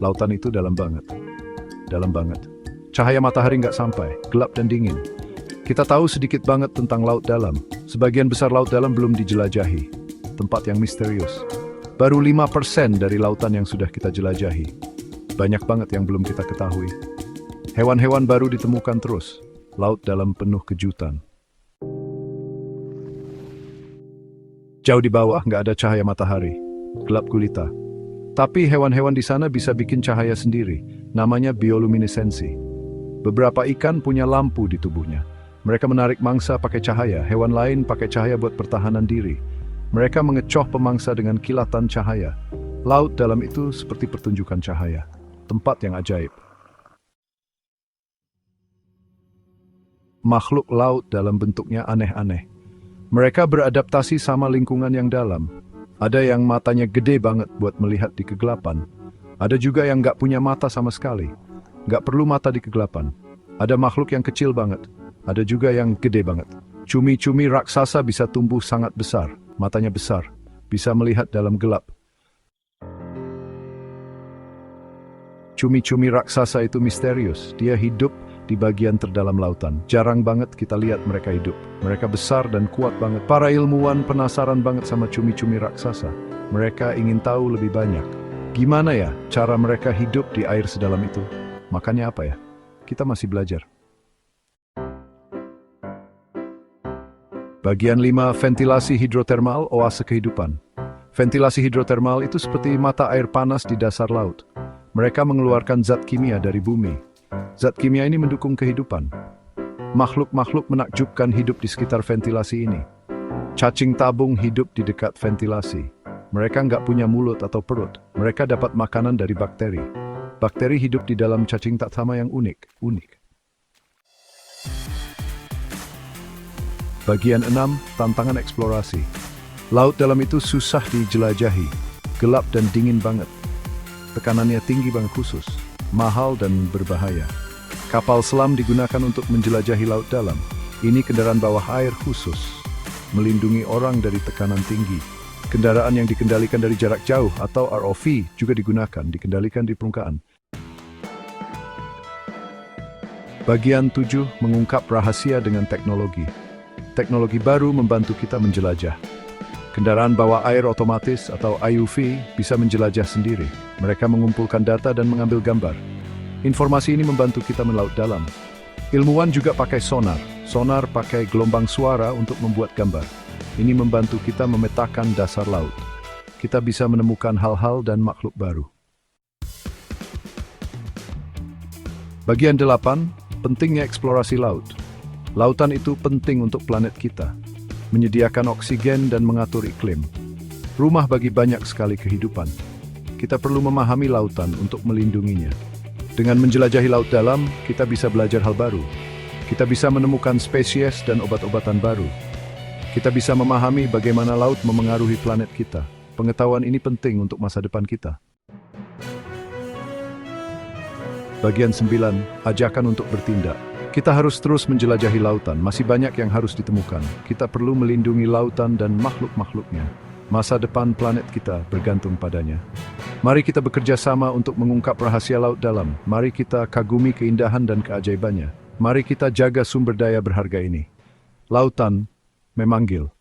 Lautan itu dalam banget. Dalam banget. Cahaya matahari nggak sampai, gelap dan dingin. Kita tahu sedikit banget tentang laut dalam. Sebagian besar laut dalam belum dijelajahi. Tempat yang misterius. Baru 5% dari lautan yang sudah kita jelajahi. Banyak banget yang belum kita ketahui. Hewan-hewan baru ditemukan terus. Laut dalam penuh kejutan. Jauh di bawah nggak ada cahaya matahari. Gelap gulita. Tapi hewan-hewan di sana bisa bikin cahaya sendiri. Namanya bioluminesensi. Beberapa ikan punya lampu di tubuhnya. Mereka menarik mangsa pakai cahaya. Hewan lain pakai cahaya buat pertahanan diri. Mereka mengecoh pemangsa dengan kilatan cahaya. Laut dalam itu seperti pertunjukan cahaya. Tempat yang ajaib. Makhluk laut dalam bentuknya aneh-aneh. Mereka beradaptasi sama lingkungan yang dalam. Ada yang matanya gede banget buat melihat di kegelapan. Ada juga yang nggak punya mata sama sekali. Nggak perlu mata di kegelapan. Ada makhluk yang kecil banget. Ada juga yang gede banget. Cumi-cumi raksasa bisa tumbuh sangat besar. Matanya besar. Bisa melihat dalam gelap. Cumi-cumi raksasa itu misterius. Dia hidup di bagian terdalam lautan. Jarang banget kita lihat mereka hidup. Mereka besar dan kuat banget. Para ilmuwan penasaran banget sama cumi-cumi raksasa. Mereka ingin tahu lebih banyak. Gimana ya cara mereka hidup di air sedalam itu? Makanya apa ya? Kita masih belajar. Bagian 5, ventilasi hidrotermal, oase kehidupan. Ventilasi hidrotermal itu seperti mata air panas di dasar laut. Mereka mengeluarkan zat kimia dari bumi. Zat kimia ini mendukung kehidupan. Makhluk-makhluk menakjubkan hidup di sekitar ventilasi ini. Cacing tabung hidup di dekat ventilasi. Mereka nggak punya mulut atau perut. Mereka dapat makanan dari bakteri. Bakteri hidup di dalam cacing tak sama yang unik. Bagian 6, tantangan eksplorasi. Laut dalam itu susah dijelajahi. Gelap dan dingin banget. Tekanannya tinggi banget khusus. Mahal dan berbahaya. Kapal selam digunakan untuk menjelajahi laut dalam. Ini kendaraan bawah air khusus. Melindungi orang dari tekanan tinggi. Kendaraan yang dikendalikan dari jarak jauh atau ROV juga digunakan, dikendalikan di permukaan. Bagian 7, mengungkap rahasia dengan teknologi. Teknologi baru membantu kita menjelajah. Kendaraan bawah air otomatis atau IUV bisa menjelajah sendiri. Mereka mengumpulkan data dan mengambil gambar. Informasi ini membantu kita melaut dalam. Ilmuwan juga pakai sonar. Sonar pakai gelombang suara untuk membuat gambar. Ini membantu kita memetakan dasar laut. Kita bisa menemukan hal-hal dan makhluk baru. Bagian 8, pentingnya eksplorasi laut. Lautan itu penting untuk planet kita. Menyediakan oksigen dan mengatur iklim. Rumah bagi banyak sekali kehidupan. Kita perlu memahami lautan untuk melindunginya. Dengan menjelajahi laut dalam, kita bisa belajar hal baru. Kita bisa menemukan spesies dan obat-obatan baru. Kita bisa memahami bagaimana laut memengaruhi planet kita. Pengetahuan ini penting untuk masa depan kita. Bagian 9, ajakan untuk bertindak. Kita harus terus menjelajahi lautan, masih banyak yang harus ditemukan. Kita perlu melindungi lautan dan makhluk-makhluknya. Masa depan planet kita bergantung padanya. Mari kita bekerja sama untuk mengungkap rahasia laut dalam. Mari kita kagumi keindahan dan keajaibannya. Mari kita jaga sumber daya berharga ini. Lautan memanggil.